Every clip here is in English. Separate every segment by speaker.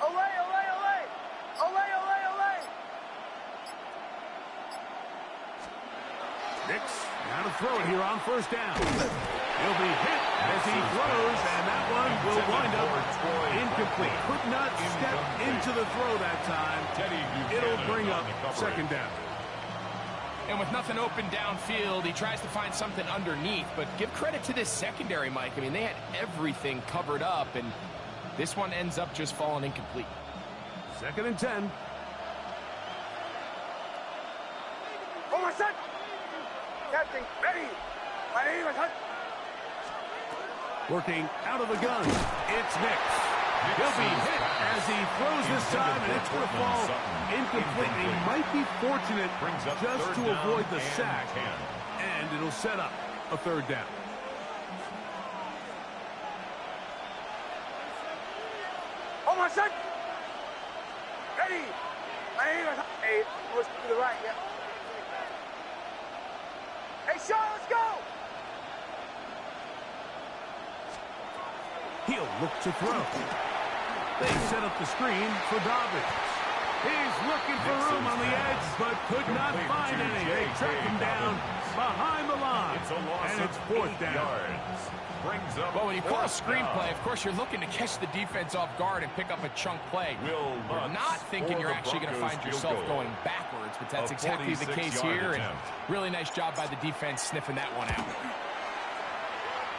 Speaker 1: Olay, olay, olay! Olay, olay, olay!
Speaker 2: Nix, now to throw it here on first down. He'll be hit as he throws, and that one will wind up incomplete. Could not step into the throw that time. It'll bring up second down.
Speaker 3: And with nothing open downfield, he tries to find something underneath. But give credit to this secondary, Mike. I mean, they had everything covered up, and this one ends up just falling incomplete.
Speaker 2: 2nd and 10.
Speaker 1: Oh, my son! Captain, ready! My name is Hunt.
Speaker 2: Working out of the gun. It's Nix. He'll be hit as he throws this time, and it's going to fall incomplete. He might be fortunate just to avoid the sack, and it'll set up a 3rd down.
Speaker 1: Oh, my son! Ready! My name is Hunt. Hey, push to the right, yeah. Hey, Sean, let's go!
Speaker 2: He'll look to throw. They set up the screen for Dobbins. He's looking for room on the edge, but could not find any. They track him down behind the line, and it's 4th down.
Speaker 3: Well, when you call a screenplay, of course, you're looking to catch the defense off guard and pick up a chunk play. You're not thinking you're actually going to find yourself going backwards, but that's exactly the case here, and really nice job by the defense sniffing that one out.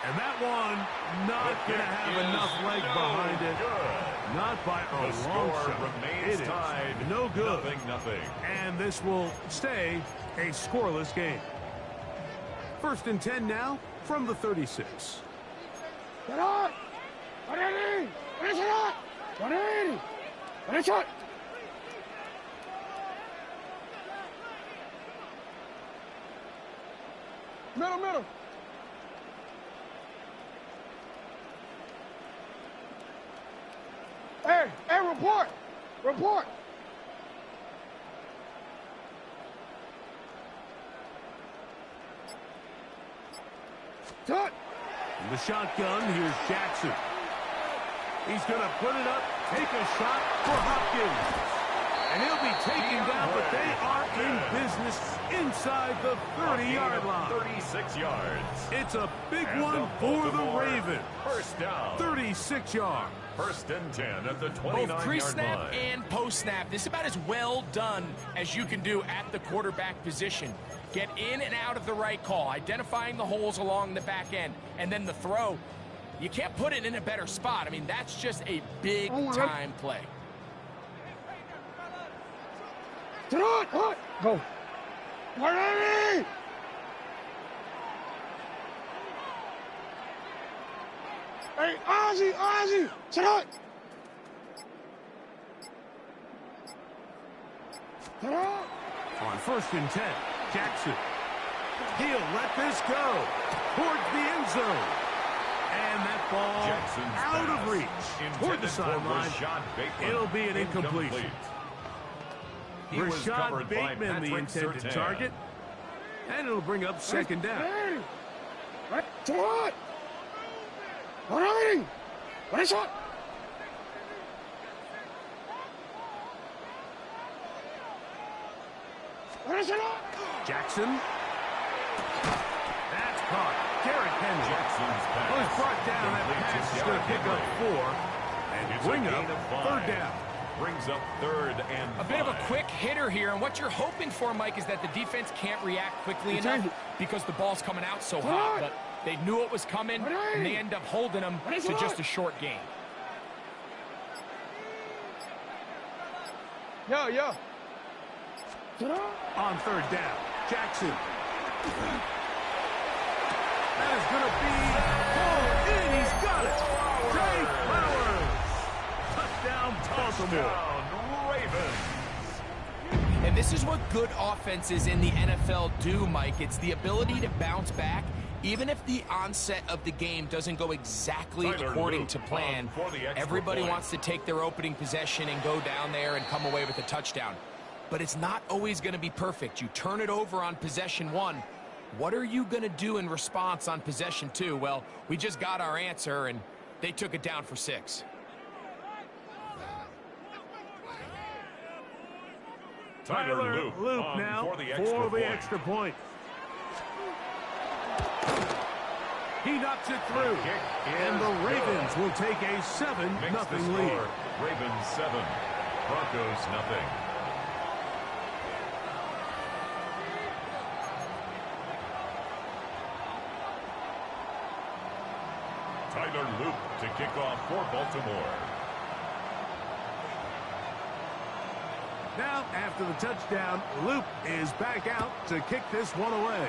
Speaker 2: And that one not going to have enough leg behind it. Not by a long shot. It is no good. Nothing. And this will stay a scoreless game. 1st and 10 now from the 36.
Speaker 1: Get on! 180! 180! 180! Middle, middle. Hey, report! Report! Touch!
Speaker 2: In the shotgun, here's Jackson. He's going to put it up, take a shot for Hopkins. And he'll be taken down, but they are in business inside the 30-yard line.
Speaker 4: 36 yards.
Speaker 2: It's a big one for the Ravens.
Speaker 4: First down.
Speaker 2: 36 yards.
Speaker 4: 1st and 10 at the 29-yard line.
Speaker 3: Both pre-snap and post-snap. This is about as well done as you can do at the quarterback position. Get in and out of the right call, identifying the holes along the back end, and then the throw. You can't put it in a better spot. I mean, that's just a big-time play.
Speaker 1: Go. 180! Hey, Ozzy! Sit up!
Speaker 2: On 1st and 10, Jackson. He'll let this go towards the end zone. And that ball
Speaker 4: Jackson's
Speaker 2: out of reach toward the sideline. It'll be an incompletion. Rashad Bateman, the intended target. And it'll bring up 2nd down.
Speaker 1: Right, to what? 180! What is it? What is it?
Speaker 2: Jackson. That's caught. Garrett Henry.
Speaker 4: Jackson's pass.
Speaker 2: Well, he's brought down. That pass is going to pick up 4. And bring up 3rd down.
Speaker 4: Brings up 3rd and 5.
Speaker 3: A bit of a quick hitter here, and what you're hoping for, Mike, is that the defense can't react quickly enough because the ball's coming out so hot. But they knew it was coming, and they end up holding them to just a short gain.
Speaker 1: Yo.
Speaker 2: On 3rd down, Jackson. That is going to be pulled in. He's got it. Jay Flowers. Touchdown, Baltimore.
Speaker 4: Ravens.
Speaker 3: And this is what good offenses in the NFL do, Mike. It's the ability to bounce back, even if the onset of the game doesn't go exactly according to plan. Everybody wants to take their opening possession and go down there and come away with a touchdown. But it's not always going to be perfect. You turn it over on possession 1. What are you going to do in response on possession 2? Well, we just got our answer, and they took it down for 6.
Speaker 2: Tyler Loop now for the extra point. He knocks it through, and the Ravens will take a 7-0 lead.
Speaker 4: Ravens 7, Broncos 0. Tyler Loop to kick off for Baltimore.
Speaker 2: Now, after the touchdown, Loop is back out to kick this one away.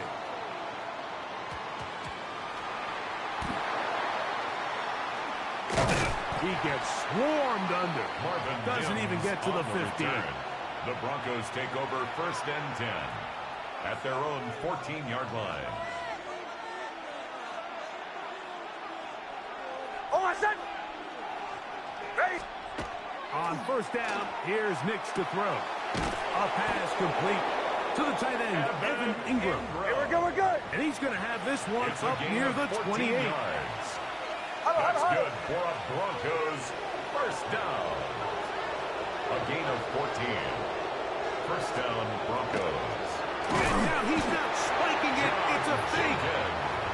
Speaker 2: He gets swarmed under. Doesn't even get to the 15.
Speaker 4: The Broncos take over 1st and 10 at their own 14-yard line.
Speaker 1: Oh, my son! Ready?
Speaker 2: On 1st down, here's Nix to throw. A pass complete to the tight end, Evan Ingram.
Speaker 1: Here we go, we're good.
Speaker 2: And he's going to have this one up near the 28.
Speaker 4: Yards. That's good for a Broncos 1st down. A gain of 14. 1st down, Broncos.
Speaker 2: And now he's not spiking it. It's a fake.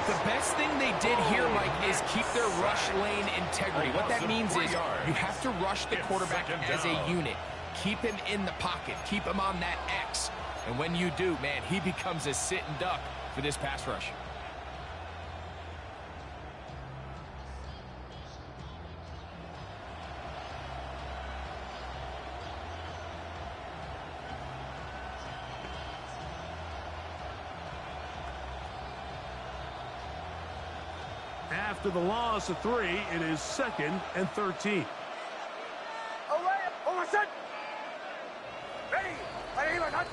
Speaker 3: The best thing they did here, Mike, is keep their rush lane integrity. What that means is you have to rush the quarterback as a unit. Keep him in the pocket. Keep him on that X. And when you do, man, he becomes a sitting duck for this pass rush.
Speaker 2: After the loss of 3, it is 2nd and 13.
Speaker 1: Away! Oh, my son! Ready? Ready, my son!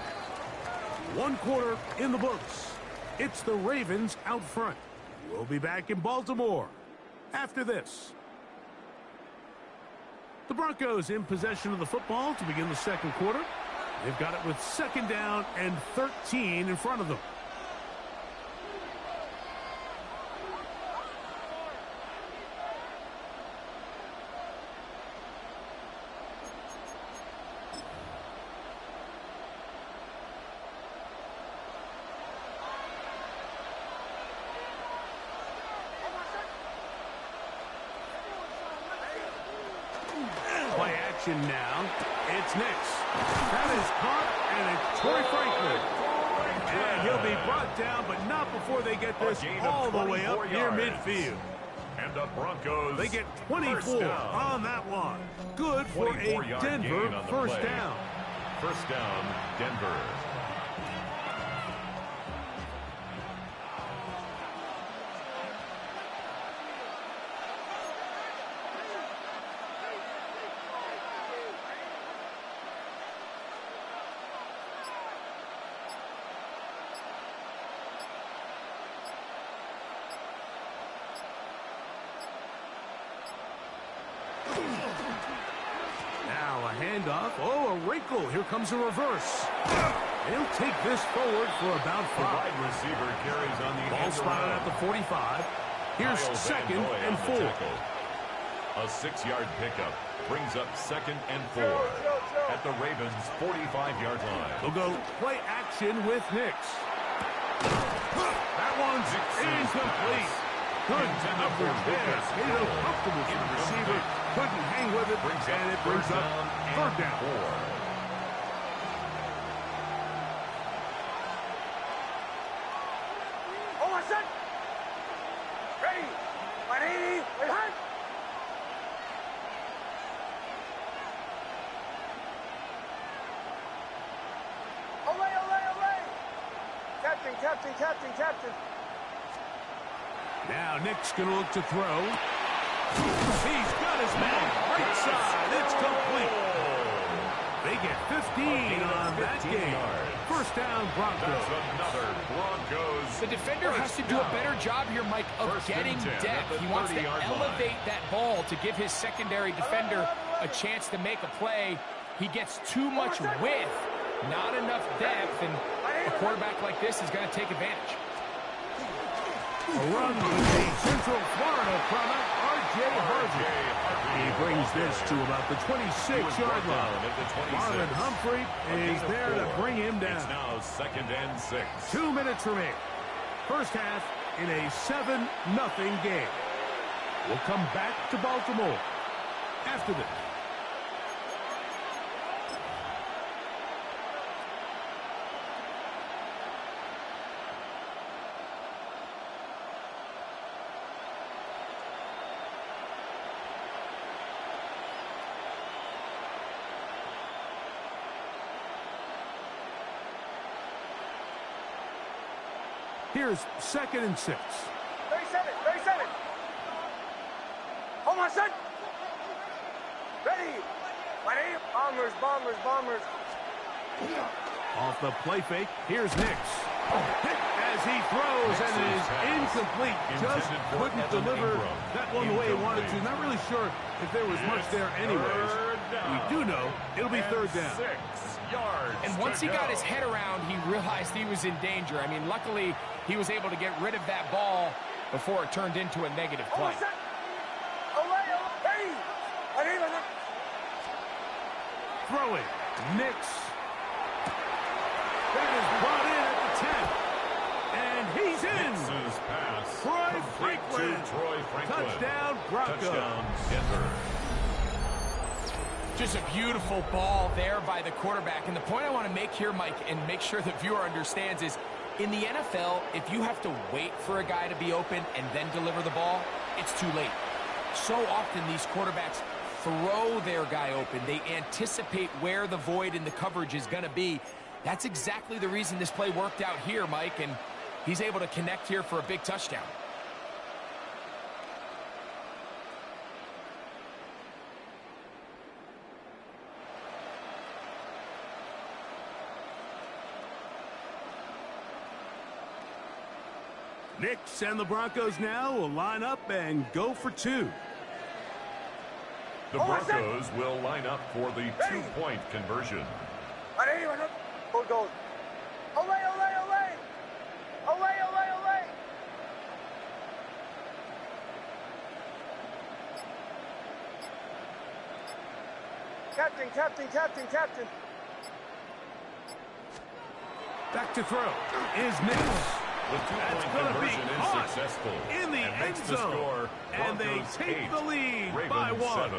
Speaker 2: 1 quarter in the books. It's the Ravens out front. We'll be back in Baltimore after this. The Broncos in possession of the football to begin the 2nd quarter. They've got it with 2nd down and 13 in front of them. Play action now. It's Nix. That is caught, and it's Troy Franklin. And he'll be brought down, but not before they get this all the way up near midfield.
Speaker 4: And the Broncos,
Speaker 2: they get 24 on that one. Good for a Denver 1st down.
Speaker 4: 1st down, Denver.
Speaker 2: Now a handoff. Oh, a wrinkle. Here comes a reverse. They'll take this forward for about 5.
Speaker 4: Wide receiver carries on the
Speaker 2: ball spotted at the 45. Here's 2nd and 4.
Speaker 4: A 6-yard pickup brings up 2nd and 4 at the Ravens' 45-yard line.
Speaker 2: They'll go play action with Nix. That one's incomplete. Good coverage there. Made it uncomfortable for the receiver. Couldn't hang with it, and it brings up 3rd down.
Speaker 4: 4.
Speaker 1: Oh, my son! Ready? 180, wait, hard! Away, away, away! Captain.
Speaker 2: Now Nick's going to look to throw. He's got his man. Right side. It's complete. They get 15 on that game. 1st down, Broncos.
Speaker 4: That's another Broncos.
Speaker 3: The defender has to do a better job here, Mike, of getting depth. He wants to elevate that ball to give his secondary defender a chance to make a play. He gets too much width, not enough depth, and a quarterback like this is going to take advantage.
Speaker 2: A run with the Central Florida product, R.J. Harvey. He brings this to about the 26-yard line. Marlon Humphrey is there to bring him down.
Speaker 4: It's now 2nd and 6.
Speaker 2: 2 minutes remaining. First half in a 7-0 game. We'll come back to Baltimore after this. Here's 2nd and 6.
Speaker 1: 37. Hold on, set. Ready. Ready. Bombers.
Speaker 2: Off the play fake, here's Nix. As he throws, and it is incomplete. Just couldn't deliver that one the way he wanted to. Not really sure if there was much there anyways. We do know it'll be 3rd down.
Speaker 4: 6 yards.
Speaker 3: And once he got his head around, he realized he was in danger. I mean, luckily, he was able to get rid of that ball before it turned into a negative play.
Speaker 2: Throwing, Nix. That is brought in at the 10. And he's in.
Speaker 4: Nix's pass.
Speaker 2: Troy Franklin. Touchdown, Broncos.
Speaker 4: Touchdown, Denver.
Speaker 3: Just a beautiful ball there by the quarterback. And the point I want to make here, Mike, and make sure the viewer understands is, in the NFL, if you have to wait for a guy to be open and then deliver the ball, it's too late. So often these quarterbacks throw their guy open. They anticipate where the void in the coverage is going to be. That's exactly the reason this play worked out here, Mike, and he's able to connect here for a big touchdown.
Speaker 2: Nix and the Broncos now will line up and go for 2.
Speaker 4: The Broncos will line up for the 2-point conversion.
Speaker 1: Hold goal. Olay. Captain.
Speaker 2: Back to throw is Nix.
Speaker 4: The 2-point conversion is successful
Speaker 2: in the end zone, and they take the lead by 1.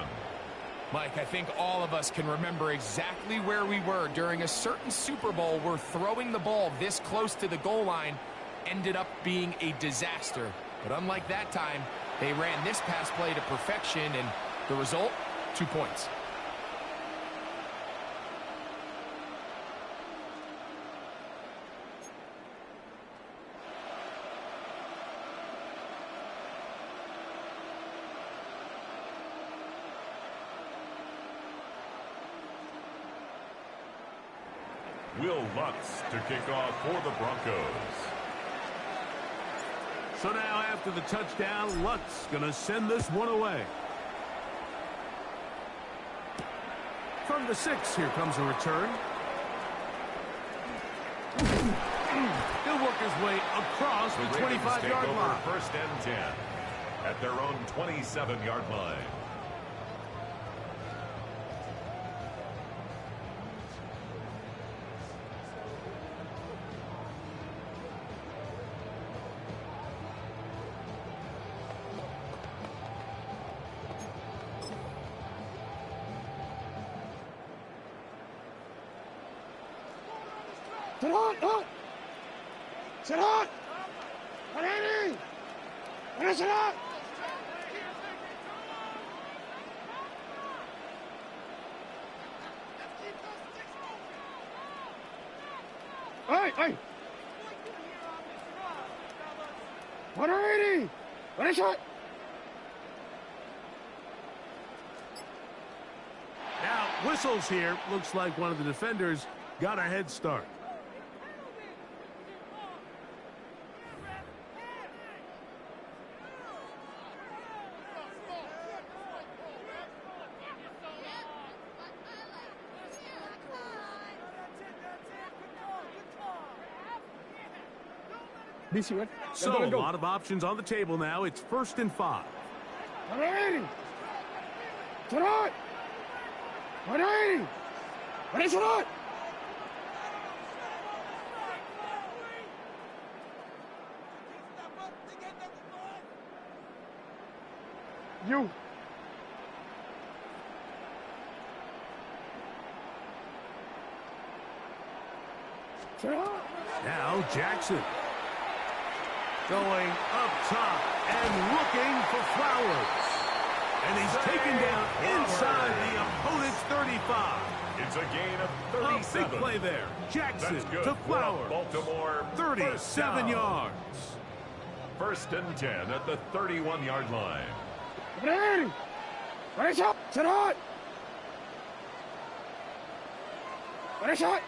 Speaker 3: Mike, I think all of us can remember exactly where we were during a certain Super Bowl where throwing the ball this close to the goal line ended up being a disaster. But unlike that time, they ran this pass play to perfection, and the result, 2 points.
Speaker 4: Will Lutz to kick off for the Broncos.
Speaker 2: So now after the touchdown, Lutz going to send this one away. From the 6, here comes a return. He'll work his way across the 25-yard line.
Speaker 4: 1st and 10 at their own 27-yard line.
Speaker 1: Sit on! Ready! Sit on! Hey! 180! Ready, shot!
Speaker 2: Now, whistles here. Looks like one of the defenders got a head start. So, a lot of options on the table now. It's 1st and 5.
Speaker 1: Shot! 180! What is it? You.
Speaker 2: Now Jackson. Going up top and looking for Flowers. And he's taken down inside the opponent's 35.
Speaker 4: It's a gain of 37.
Speaker 2: A big play there. Jackson to Flowers.
Speaker 4: Baltimore
Speaker 2: 37 yards.
Speaker 4: First and 10 at the 31-yard line.
Speaker 1: Ready? Ready, shot! Shot! Ready, shot!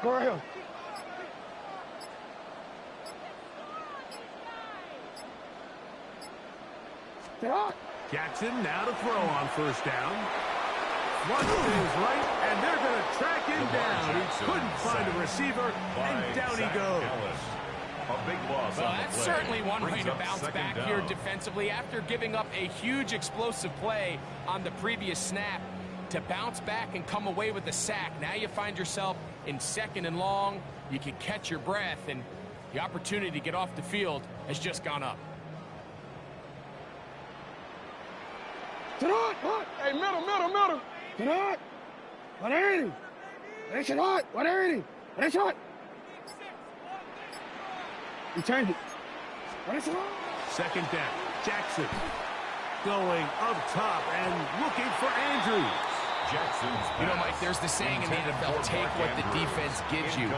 Speaker 1: Go ahead. Shot!
Speaker 2: Jackson now to throw on first down. Flushed to his right, and they're going to track him down. He couldn't find a receiver, and down he goes.
Speaker 4: A big loss.
Speaker 3: Well, that's certainly one way to bounce back here defensively after giving up a huge explosive play on the previous snap. To bounce back and come away with a sack. Now you find yourself in 2nd and long. You can catch your breath, and the opportunity to get off the field has just gone up.
Speaker 1: Hey, middle. Shot! 180! Ready, shot! 180! Ready, shot! You change it. Ready, shot!
Speaker 2: Second down. Jackson going up top and looking for Andrews.
Speaker 3: You know, Mike, there's the saying in the NFL, take what the defense gives you.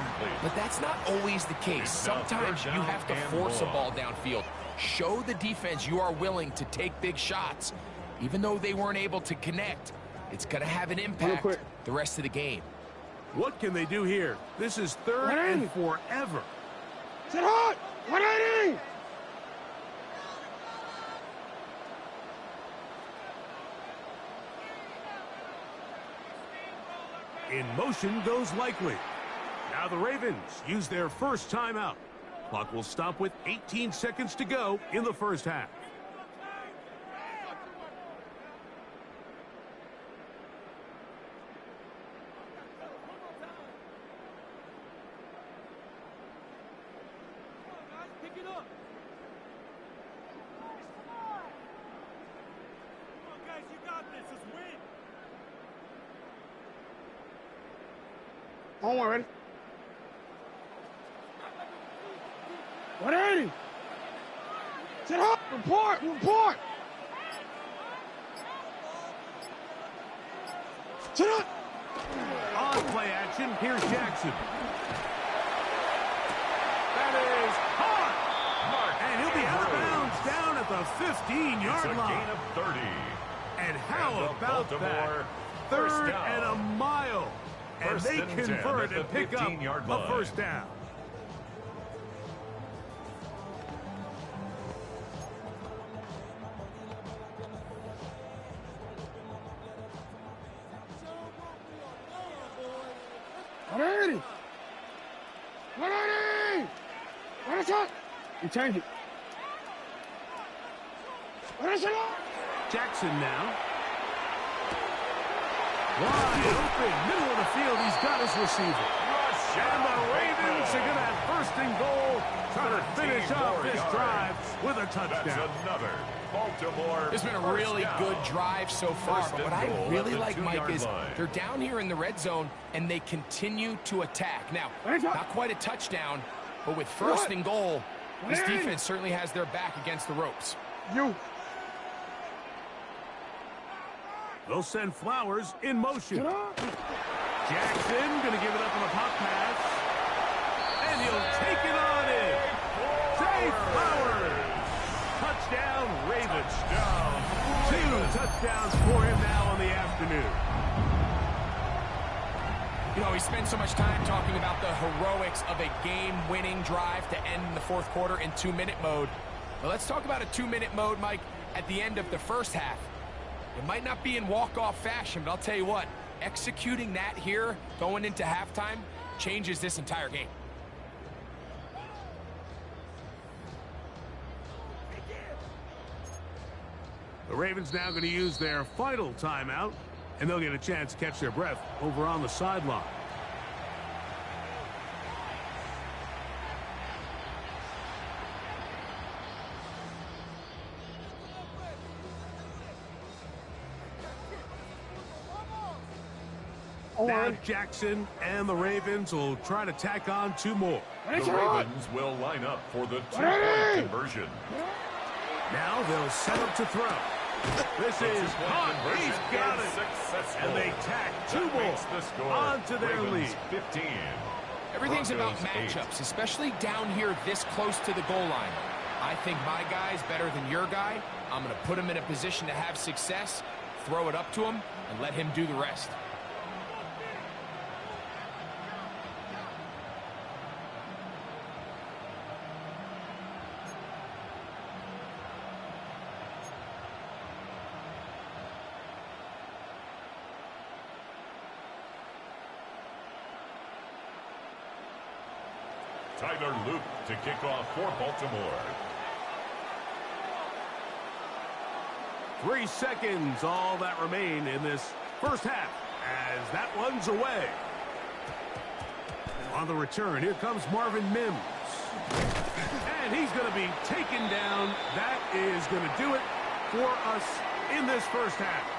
Speaker 3: But that's not always the case. Sometimes you have to force a ball downfield. Show the defense you are willing to take big shots. Even though they weren't able to connect, it's going to have an impact the rest of the game.
Speaker 2: What can they do here? This is 3rd and forever.
Speaker 1: Sit hot! 180!
Speaker 2: In motion goes Likely. Now the Ravens use their first timeout. Clock will stop with 18 seconds to go in the first half.
Speaker 1: Don't worry. 180. Sit up. Report. Sit up.
Speaker 2: On play action, here's Jackson. That is hard. And he'll be out of bounds down at the 15-yard line.
Speaker 4: Gain of 30.
Speaker 2: And how about that? 3rd and a mile. And they convert and pick up a first down.
Speaker 1: Ready? What is it? You change it. What is it?
Speaker 2: Jackson now. Wide open, middle of the field, he's got his receiver. And the Ravens are going to have 1st and goal, trying to finish off this drive with a touchdown.
Speaker 4: That's another Baltimore.
Speaker 3: It's been a really good drive so far, but what I really like, Mike, is they're down here in the red zone, and they continue to attack. Now, not quite a touchdown, but with 1st and goal, this defense certainly has their back against the ropes.
Speaker 2: They'll send Flowers in motion. Jackson going to give it up on a pop pass. And he'll take it on in. Zay Flowers. Touchdown, Ravens. 2 touchdowns for him now on the afternoon.
Speaker 3: You know, we spend so much time talking about the heroics of a game-winning drive to end in the 4th quarter in 2-minute mode. Well, let's talk about a 2-minute mode, Mike, at the end of the first half. It might not be in walk-off fashion, but I'll tell you what, executing that here, going into halftime, changes this entire game.
Speaker 2: The Ravens now going to use their final timeout, and they'll get a chance to catch their breath over on the sideline. Now Jackson and the Ravens will try to tack on 2 more.
Speaker 4: The Ravens will line up for the 2-point conversion.
Speaker 2: Now they'll set up to throw. This is caught. He's got it.
Speaker 4: Successful.
Speaker 2: And they tack 2 more onto their lead.
Speaker 4: 15.
Speaker 3: Everything's about
Speaker 4: Broncos, 8.
Speaker 3: matchups, especially down here this close to the goal line. I think my guy's better than your guy. I'm going to put him in a position to have success, throw it up to him, and let him do the rest.
Speaker 4: Tyler Luke to kick off for Baltimore.
Speaker 2: 3 seconds, all that remain in this first half, as that one's away. On the return, here comes Marvin Mims. And he's going to be taken down. That is going to do it for us in this first half.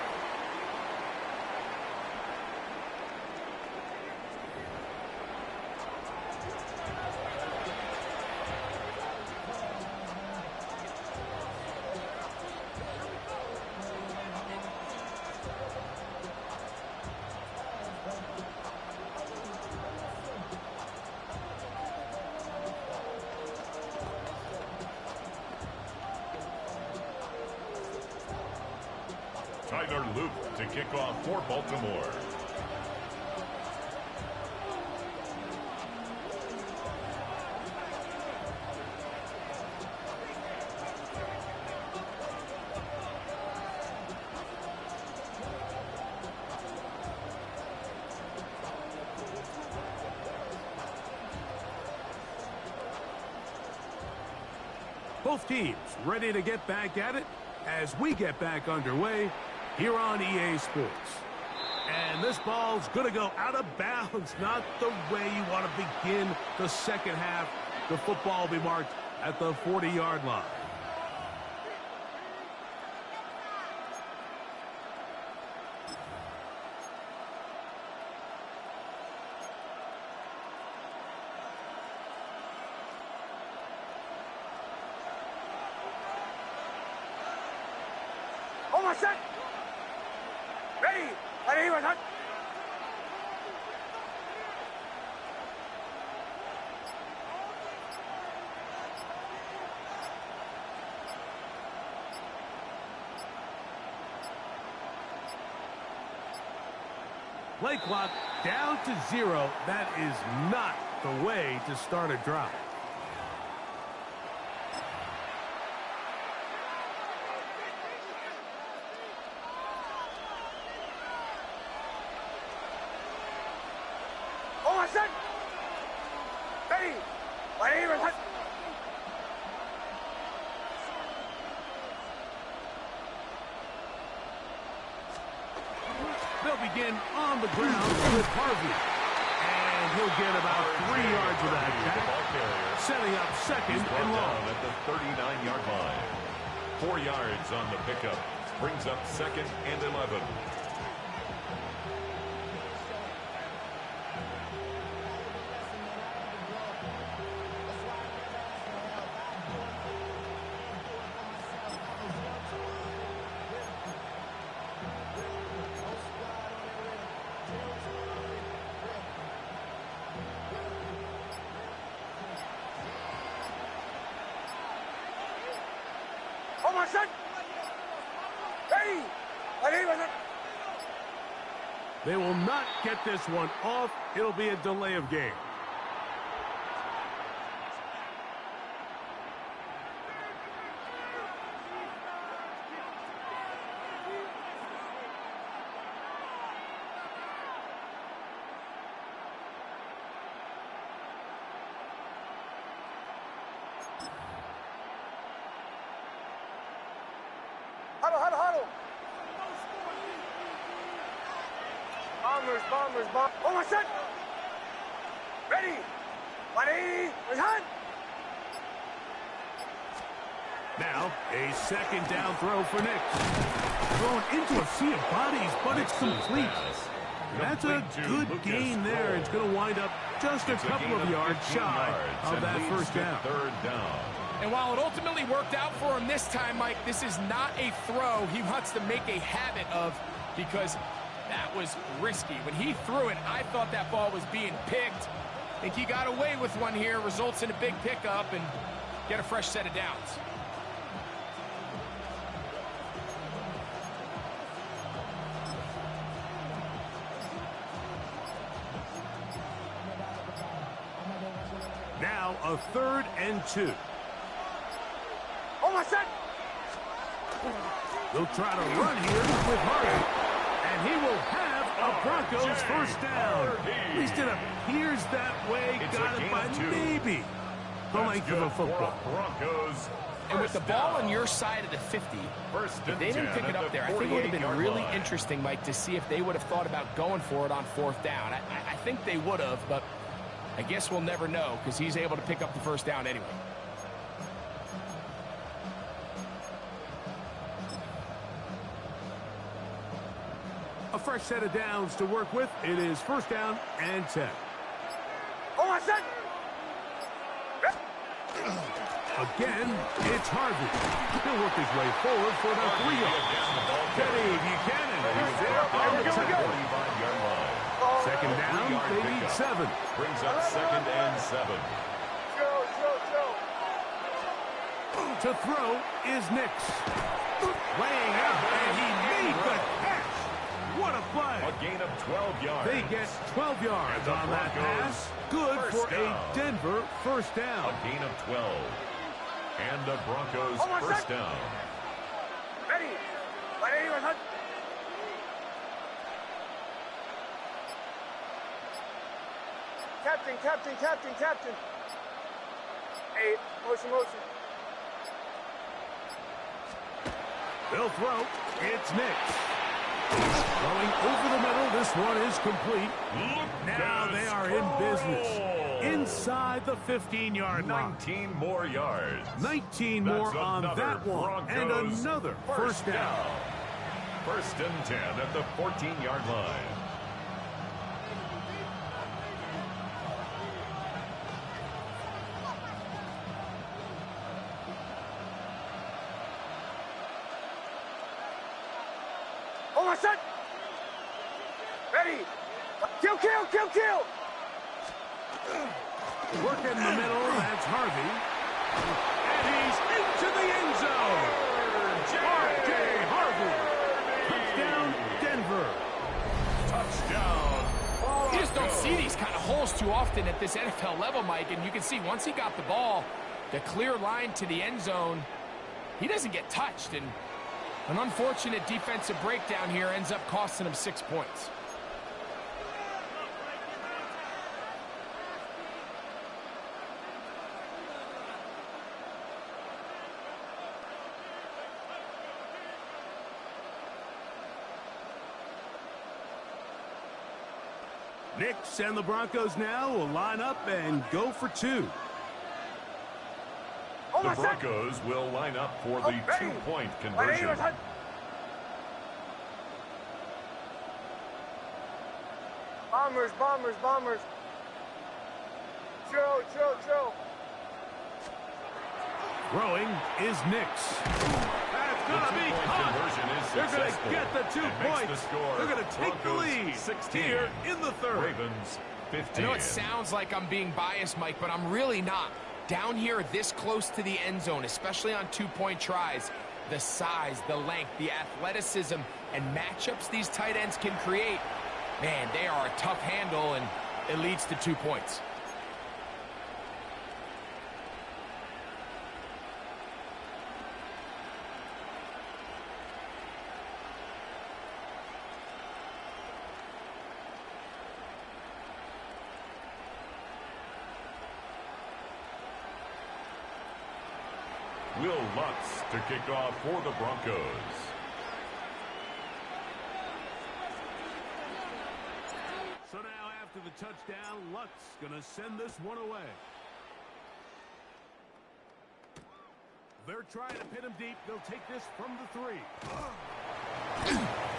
Speaker 4: Tyler Luke to kick off for Baltimore.
Speaker 2: Both teams ready to get back at it as we get back underway here on EA Sports. And this ball's going to go out of bounds, not the way you want to begin the second half. The football will be marked at the 40-yard line.
Speaker 1: Almost set. Ready. Ready. We're done.
Speaker 2: Play clock down to 0. That is not the way to start a drive.
Speaker 1: Almost set. Ready. Ready. We're done.
Speaker 2: They'll begin on the ground with Harvey. And he'll get about 3 yards of that back, setting up second and long.
Speaker 4: At the 39-yard line. 4 yards on the pickup. Brings up second and 11.
Speaker 1: Almost set. Ready. Ready. We're done.
Speaker 2: They will not get this one off. It'll be a delay of game.
Speaker 1: Huddle, huddle, huddle. Bombers, bombers, bombers. Oh, my son. Ready. Ready. Hunt.
Speaker 2: Now, a second down throw for Nix. Thrown into a sea of bodies, but it's complete. That's a good gain there. It's going to wind up just a couple of yards shy of that first down.
Speaker 4: Third down.
Speaker 3: And while it ultimately worked out for him this time, Mike, this is not a throw he wants to make a habit of, because that was risky. When he threw it, I thought that ball was being picked. I think he got away with one here, results in a big pickup, and get a fresh set of downs.
Speaker 2: Now a 3rd and 2.
Speaker 1: Oh, my son.
Speaker 2: They'll try to run here with Harvey. And he will have a Broncos first down. At least it appears that way. Got it by maybe the length of a football.
Speaker 4: Broncos.
Speaker 3: And with the ball on your side of the 50, if they didn't pick it up there, I think it would have been really interesting, Mike, to see if they would have thought about going for it on 4th down. I think they would have, but I guess we'll never know, because he's able to pick up the first down anyway.
Speaker 2: A fresh set of downs to work with. It is 1st down and 10.
Speaker 1: Oh, my son.
Speaker 2: Again, it's Harvey. He'll work his way forward for about 3 yards. Kenny Buchanan is there on the tackle. 2nd down, they need 7.
Speaker 4: Brings up 2nd and 7.
Speaker 2: To throw is Nix. Laying out, and he made the catch. What a play.
Speaker 4: A gain of 12 yards.
Speaker 2: They get 12 yards on that pass. Good for a Denver first down.
Speaker 4: A gain of 12. And the Broncos first down.
Speaker 1: Ready. Ready. Hunt. Captain, captain, captain, captain. 8. Motion, motion.
Speaker 2: They'll throw. It's Nix. Going over the middle. This one is complete. Now they are in business. Inside the 15-yard line.
Speaker 4: 19 more yards.
Speaker 2: 19 more on that one. And another first down.
Speaker 4: 1st and 10 at the 14-yard line.
Speaker 1: Oh, my son. Ready. Kill, kill, kill, kill.
Speaker 2: Work in the middle. That's Harvey. And he's into the end zone. R.J. Harvey. Touchdown, Denver.
Speaker 4: Touchdown.
Speaker 3: You just don't see these kind of holes too often at this NFL level, Mike. And you can see once he got the ball, the clear line to the end zone, he doesn't get touched. And an unfortunate defensive breakdown here ends up costing him 6 points.
Speaker 2: Nix and the Broncos now will line up and go for 2.
Speaker 4: The Broncos will line up for the 2-point conversion.
Speaker 1: Bombers, bombers, bombers. Chill, chill, chill.
Speaker 2: Throwing is Nix. That's going to be caught. They're going to get the 2 points. They're going to take the lead
Speaker 4: 16
Speaker 2: here in the 3rd.
Speaker 4: Ravens 15.
Speaker 3: I know it sounds like I'm being biased, Mike, but I'm really not. Down here this close to the end zone, especially on 2-point tries, the size, the length, the athleticism, and matchups these tight ends can create, man, they are a tough handle, and it leads to 2 points.
Speaker 4: Will Lutz to kick off for the Broncos.
Speaker 2: touchdown. Luck's going to send this one away. They're trying to pin him deep. They'll take this from the 3.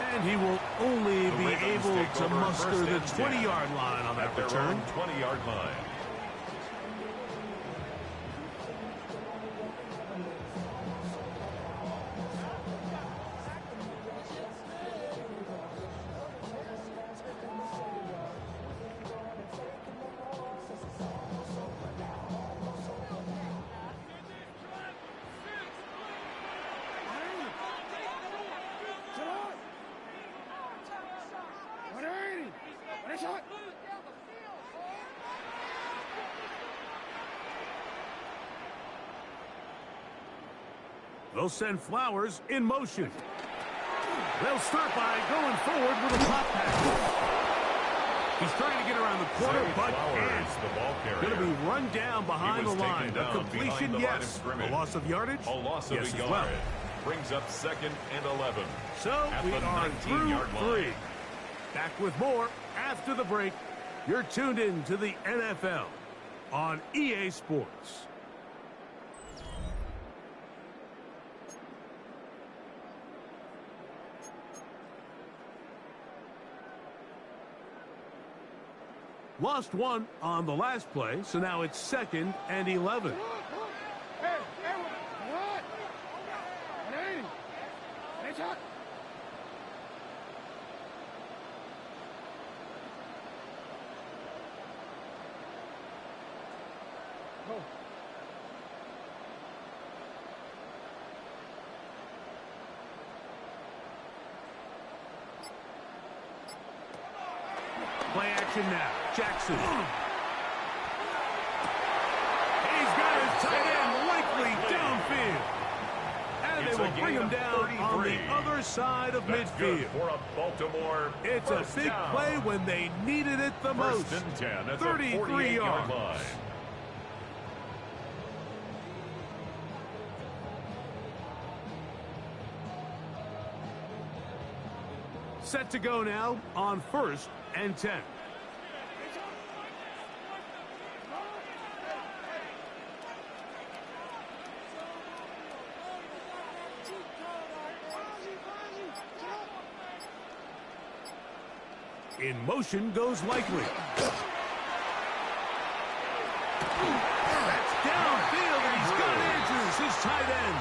Speaker 2: And he will only be able to muster the 20-yard line on that return.
Speaker 4: 20-yard line.
Speaker 2: They'll send Flowers in motion. They'll start by going forward with a pop pass. He's trying to get around the corner, but can't. Going to be run down behind the line. A completion, yes. A loss of yardage?
Speaker 4: A loss of
Speaker 2: yes,
Speaker 4: a yard.
Speaker 2: well.
Speaker 4: Brings up 2nd and 11.
Speaker 2: So we are through 3. Back with more after the break. You're tuned in to the NFL on EA Sports. Lost 1 on the last play, so now it's 2nd and 11. Play action now. Jackson. He's got his tight end likely downfield. And they will bring him down on the other side of midfield.
Speaker 4: For a Baltimore
Speaker 2: it's a big play when they needed it the most.
Speaker 4: 1st and 10 at
Speaker 2: 33 yards.
Speaker 4: line.
Speaker 2: Set to go now on 1st and 10. In motion goes Likely. That's downfield, and he's got Andrews, his tight end.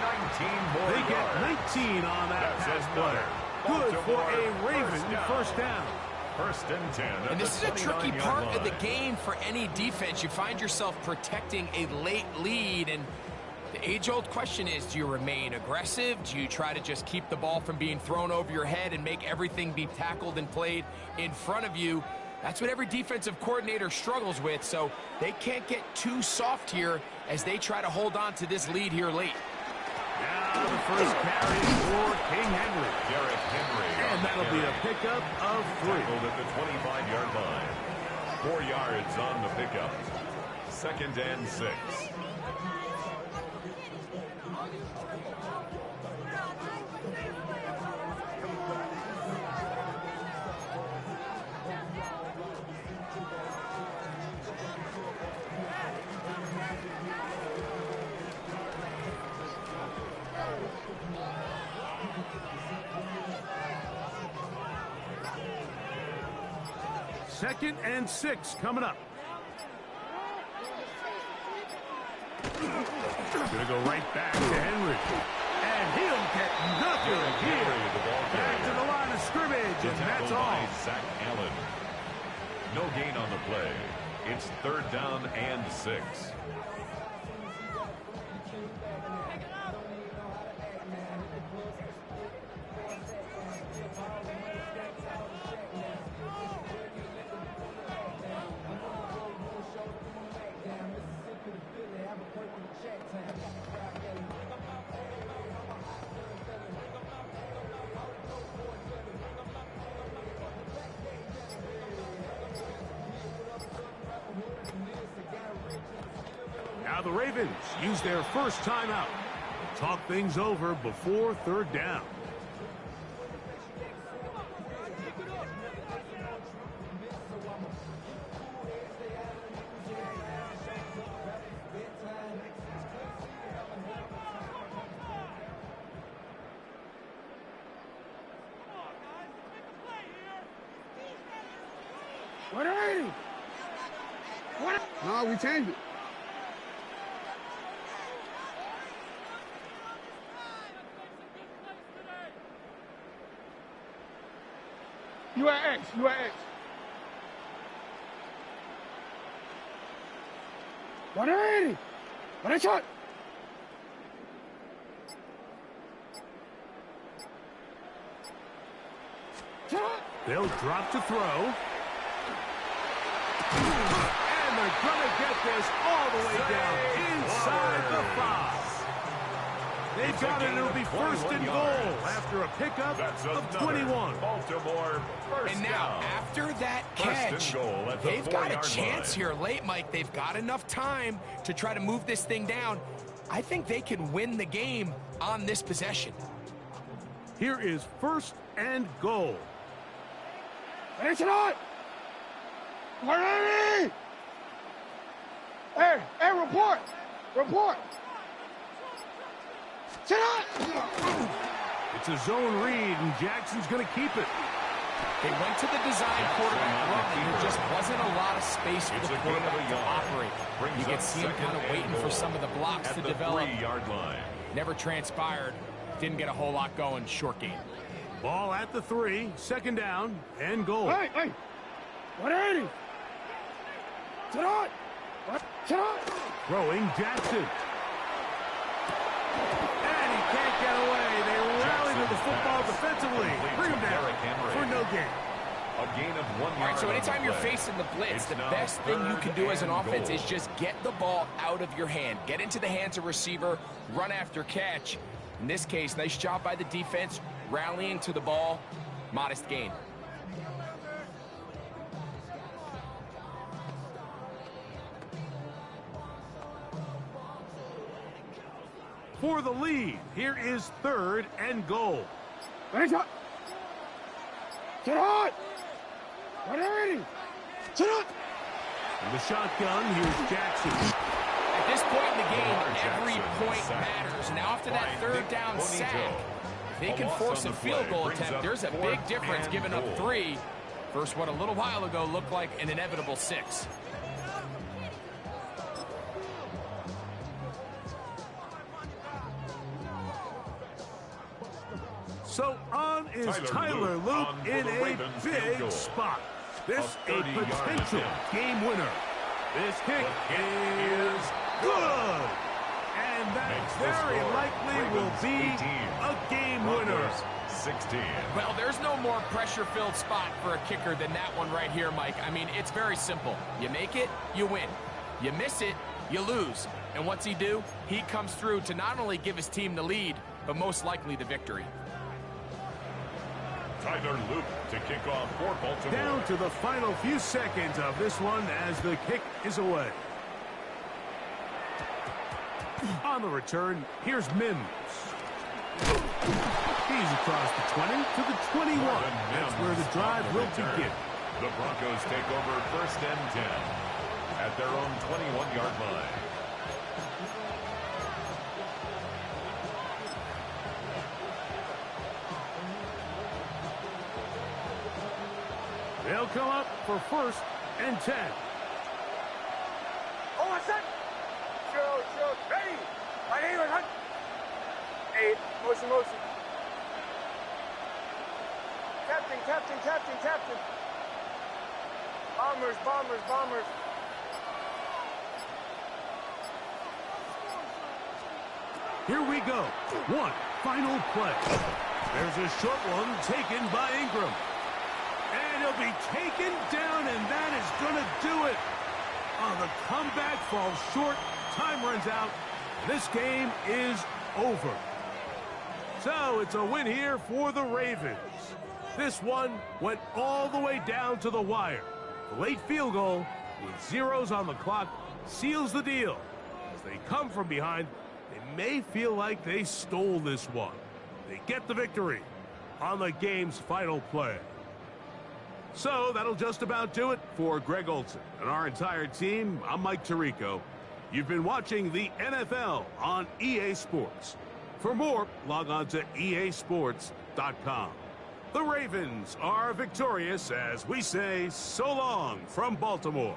Speaker 4: 19 more
Speaker 2: They get
Speaker 4: yards.
Speaker 2: 19 on that pass play. Good for a Raven first down.
Speaker 4: 1st and 10.
Speaker 3: And this is a tricky part of the game for any defense. You find yourself protecting a late lead, and the age-old question is, do you remain aggressive? Do you try to just keep the ball from being thrown over your head and make everything be tackled and played in front of you? That's what every defensive coordinator struggles with, so they can't get too soft here as they try to hold on to this lead here late.
Speaker 2: Now the first carry for King Henry.
Speaker 4: Derrick Henry.
Speaker 2: And that'll be a pickup of 3.
Speaker 4: Tackled at the 25-yard line. 4 yards on the pickup. 2nd and 6.
Speaker 2: Second and 6 coming up. Going to go right back to Henry. And he'll get nothing here. Back to the line of scrimmage, and that's all.
Speaker 4: Zach Allen. No gain on the play. It's 3rd down and 6.
Speaker 2: Now the Ravens use their first timeout. Talk things over before 3rd down.
Speaker 1: 180. No, we changed it. You at X. You at X. 180. 180 shot.
Speaker 2: They'll drop to throw. And they're going to get this all the way down inside the 5. They've got it. It'll be first and goal after a pickup of 21.
Speaker 4: Baltimore
Speaker 3: and now, after that catch, they've got a chance here late, Mike. They've got enough time to try to move this thing down. I think they can win the game on this possession.
Speaker 2: Here is first and goal.
Speaker 1: It's not. 180. Hey, report. Report.
Speaker 2: It's a zone read, and Jackson's going to keep it.
Speaker 3: They went to the design quarterback run, and there just wasn't a lot of space for the quarterback to operate. You could see him kind of waiting for some of the blocks to develop.
Speaker 4: 3-yard line.
Speaker 3: Never transpired. Didn't get a whole lot going. Short game.
Speaker 2: Ball at the 3, second down, and goal.
Speaker 1: Hey, 180. Sit on.
Speaker 2: Throwing Jackson. And he can't get away. They rally to the football defensively. Bring him down for no gain.
Speaker 4: A gain of 1 yard.
Speaker 3: All right, so anytime you're facing the blitz, the best thing you can do as an offense is just get the ball out of your hand. Get into the hands of receiver, run after catch. In this case, nice job by the defense, rallying to the ball. Modest gain.
Speaker 2: For the lead, here is third and goal.
Speaker 1: Sit on. 180. Sit on.
Speaker 2: In the shotgun, here's Jackson.
Speaker 3: At this point in the game, every point matters. Now after that third down sack, if they can force a field goal attempt, there's a big difference giving up 3 versus what a little while ago looked like an inevitable 6.
Speaker 2: So on is Tyler Luke in a big spot. This a potential game winner. This kick is good. And that very likely will be a game winner.
Speaker 4: 16.
Speaker 3: Well, there's no more pressure-filled spot for a kicker than that one right here, Mike. I mean, it's very simple. You make it, you win. You miss it, you lose. And what's he do? He comes through to not only give his team the lead, but most likely the victory.
Speaker 4: Tyler Luke to kick off for Baltimore.
Speaker 2: Down to the final few seconds of this one as the kick is away. On the return, here's Mims. He's across the 20 to the 21. That's where the drive will begin.
Speaker 4: The Broncos take over first and 10 at their own 21-yard line.
Speaker 2: They'll come up for first and 10.
Speaker 1: Oh, what's that? Shoot. Ready. My name is Hunt. 8. Motion. Captain. Bombers.
Speaker 2: Here we go. One final play. There's a short one taken by Ingram. And he'll be taken down, and that is going to do it. The comeback falls short. Time runs out. This game is over. So it's a win here for the Ravens. This one went all the way down to the wire. The late field goal with zeros on the clock seals the deal. As they come from behind, they may feel like they stole this one. They get the victory on the game's final play. So that'll just about do it for Greg Olson and our entire team. I'm Mike Tirico. You've been watching the NFL on EA Sports. For more, log on to easports.com. The Ravens are victorious as we say so long from Baltimore.